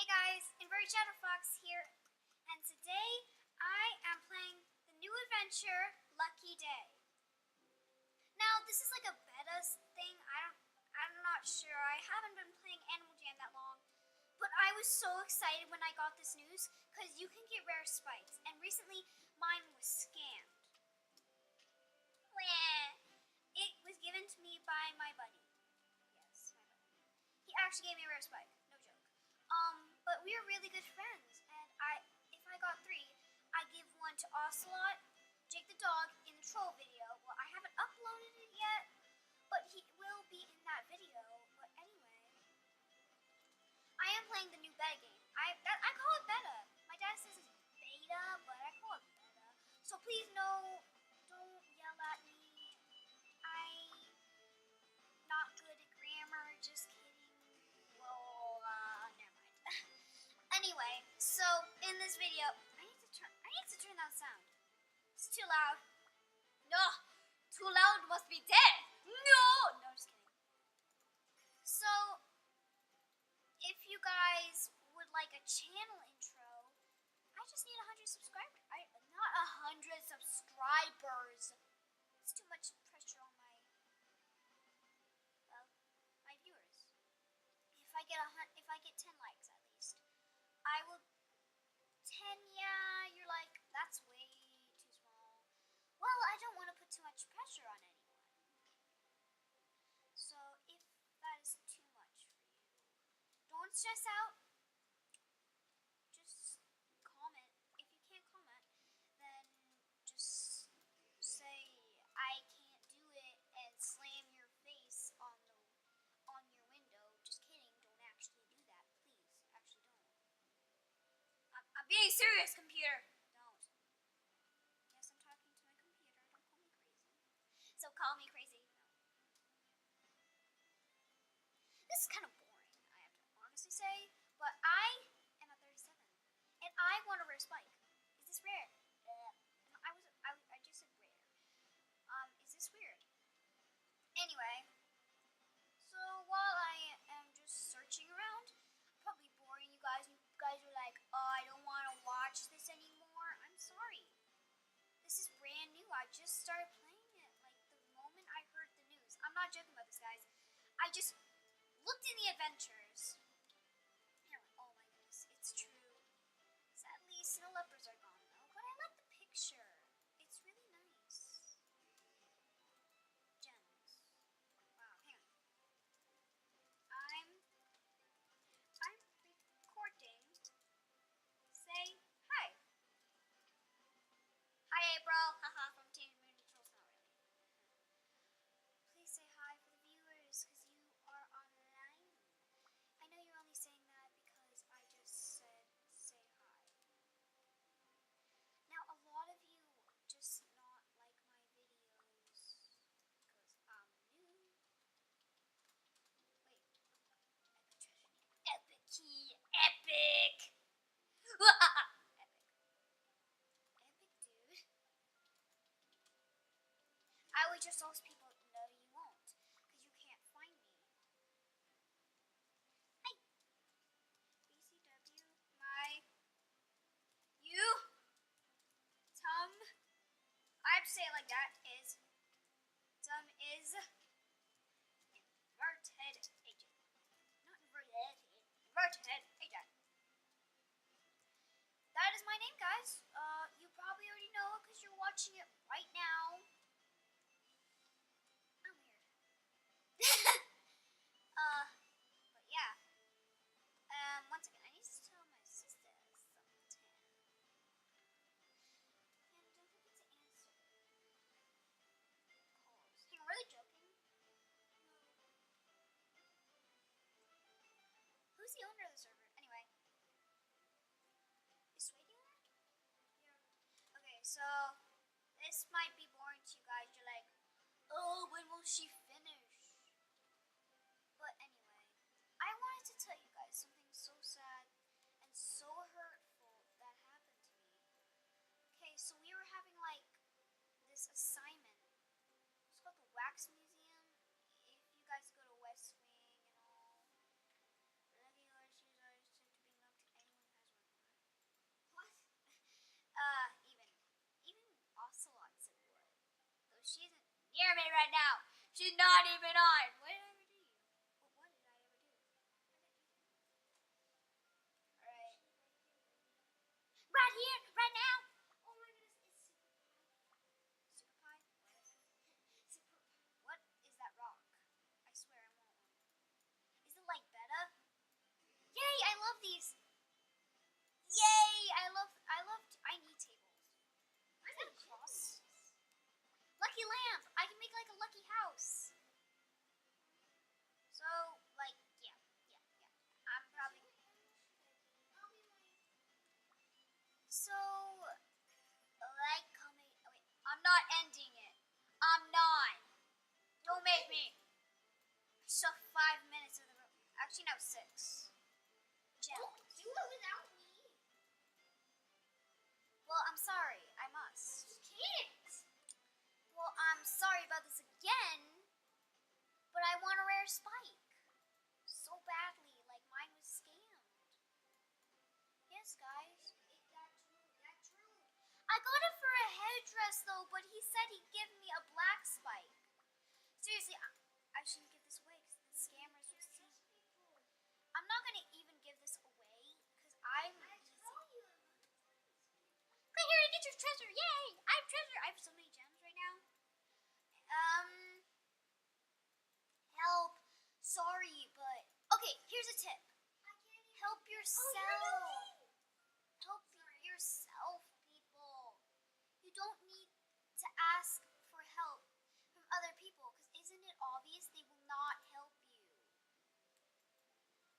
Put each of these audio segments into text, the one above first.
Hey guys, Inverted Shadow Fox here, and today I am playing the new adventure, Lucky Day. Now, this is like a beta thing. I'm not sure. I haven't been playing Animal Jam that long, but I was so excited when I got this news because you can get rare spikes, and recently mine was scammed. It was given to me by my buddy. Yes, my buddy. He actually gave me a rare spike. No joke. But we are really good friends, and if I got 3, I give one to Ocelot, Jake the dog in the troll video. Well, I haven't uploaded it yet, but he will be in that video. But anyway, I am playing the new beta game. I call it beta. My dad says it's beta, but I call it beta. So please don't yell at me. I'm not good at grammar. Just kidding. Well, never mind. Anyway, so in this video, I need to turn down sound. It's too loud. No, too loud must be dead. No, just kidding. So, if you guys would like a channel intro, I just need 100 subscribers. Not 100 subscribers. It's too much pressure on my viewers. If I get 10 likes at least, I will. 10, yeah, you're like, that's way too small. Well, I don't want to put too much pressure on anyone. So if that is too much for you, don't stress out. Just comment. If you can't comment, then just say I can't do it and slam your face on your window. Just kidding. Don't actually do that, please. Actually, don't. I'm being serious, computer. Don't. Yes, I'm talking to my computer. Don't call me crazy. So call me crazy. No. This is kind of boring, I have to honestly say. But I am at 37, and I want a rare spike. Is this rare? I just said rare. Is this weird? Anyway, so while I am just searching around, probably boring you guys. You guys are like, oh, I don't want to watch this anymore. I'm sorry. This is brand new. I just started playing it like the moment I heard the news. I'm not joking about this, guys. I just looked in the adventures. And I'm like, oh my goodness, it's true. Sadly, snow leopards are gone though, but I like the picture. It's really nice. Gems. Wow, hang on. I'm recording. Say hi. Hi, April. Haha, from Team Moon Trolls. Not really. Please say hi for the viewers, because you are online. I know you're only saying that because I just said say hi. Now, a lot of you just not like my videos because I'm new. Wait. Epic key. Epic. Epic, dude. I would just ask people, no you won't, because you can't find me. Hi. BCW, you, Tum, I have to say it like that, is, Tum is inverted agent. Not inverted, inverted agent. That is my name, guys. You probably already know it because you're watching it right now. I'm weird. But yeah. Once again, I need to tell my sister something. And don't forget to answer calls. Hey, I'm really joking. No. Who's the owner of the server? Anyway. Is Sway the owner? Yeah. Okay, so this might be boring to you guys. You're like, oh, when will she finish? But anyway, I wanted to tell you guys something so sad and so hurtful that happened to me. Okay, so we were having like this assignment. It's called the Wax Museum. If you guys go to West Wing and all, regular issues are to being up right now. She's not even on. What did I ever do? What did I ever do? Alright. Right here, right now. Oh my goodness, it's super pie. What is that rock? I swear I want one. Is it like better? Yay, I love these. Yay, I need tables. Is that a cross? Lucky lamp. I can make like a lucky house. So, like, yeah. I'm probably. So, like, comment. Oh, wait, I'm not ending it. I'm not. Don't make me. So 5 minutes of the room. Actually, no, 6. Gem. Don't do it without me. Well, I'm sorry. I must. You can't. Well, I'm sorry about this again, but I want a rare spike. So badly, like mine was scammed. Yes, guys. That's true. I got it for a headdress, though, but he said he'd give me a black spike. Seriously, I shouldn't give this away because the scammers will see. I'm not going to even give this away because I'm easy. Come here to get your treasure. Yay! I have treasure. I have so many gems right now. Help. Sorry, but... Okay, here's a tip. Help yourself. Help yourself, people. You don't need to ask for help from other people, because isn't it obvious they will not help you?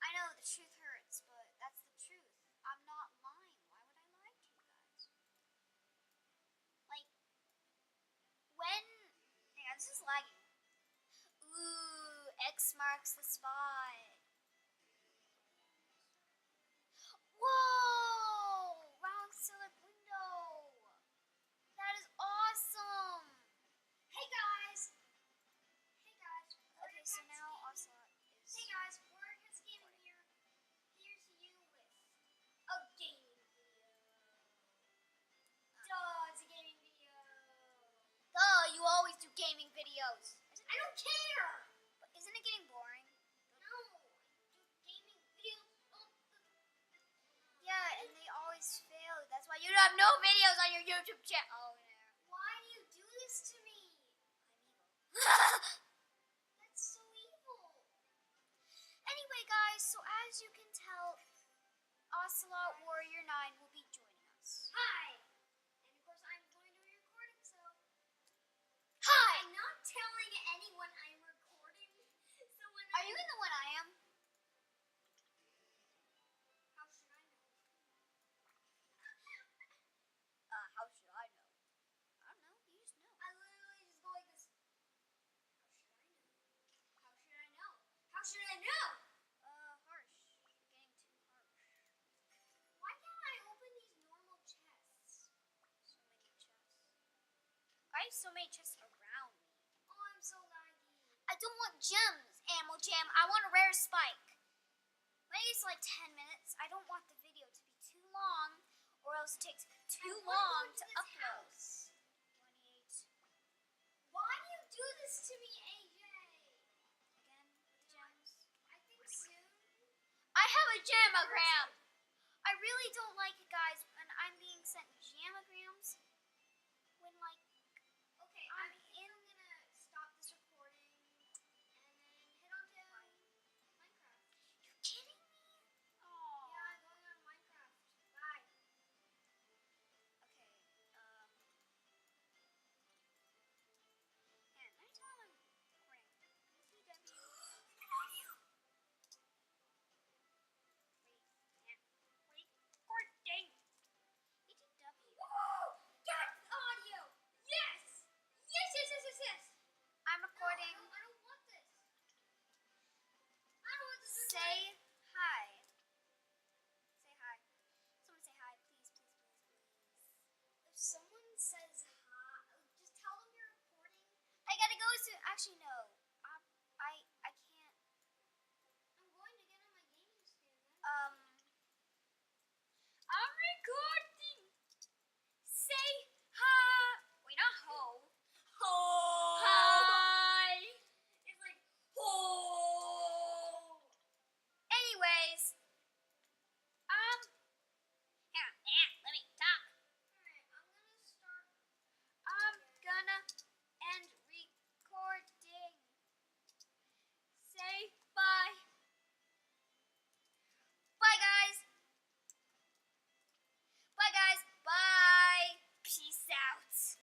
I know the truth hurts, but that's the truth. I'm not lying. Why would I lie to you guys? Like, when... Hang on, this is lagging. Ooh, X marks the spot. Whoa! Round silver window. That is awesome. Hey guys. Okay, so now Ocelot is. Hey guys, we're just gaming here. Here's you with a gaming video. Duh, it's a gaming video. Duh, you always do gaming videos. I don't care. But isn't it getting boring? No, I do gaming videos. Yeah, and they always fail. That's why you have no videos on your YouTube channel. Oh, no. Why do you do this to me? I'm evil. That's so evil. Anyway, guys, so as you can tell, Ocelot Warrior 9 will be joining us. Hi. And of course, I'm going to be recording, so... Hi! I'm not telling anyone I'm recording. So when Are you in the one I am? How should I know? How should I know? I don't know. You just know. I literally just go like this. How should I know? How should I know? Harsh. You're getting too harsh. Why can't I open these normal chests? So many chests. I have so many chests around me. Oh, I'm so laggy. I don't want gems, Animal Jam. I want a rare spike. Maybe it's like 10 minutes. I don't want the video to be too long, or else it takes too long to upload. 28. Why do you do this to me, AJ? Again, with gems. I think soon. I have a gemagram. I really don't like it, guys, when I'm being sent gemagrams. When, like, okay, I'm gonna stop this recording and then head on to Minecraft. You kidding me? Oh. Yeah, I'm going on Minecraft. Bye. Okay, and next time I'm recording, I know you. Recording. ETW. Woo! Get audio. Yes. Yes. I'm recording. No, I don't want this. I don't want this. Say hi. Say hi. Someone say hi, please. If someone says hi, just tell them you're recording. I gotta go soon. Actually, no.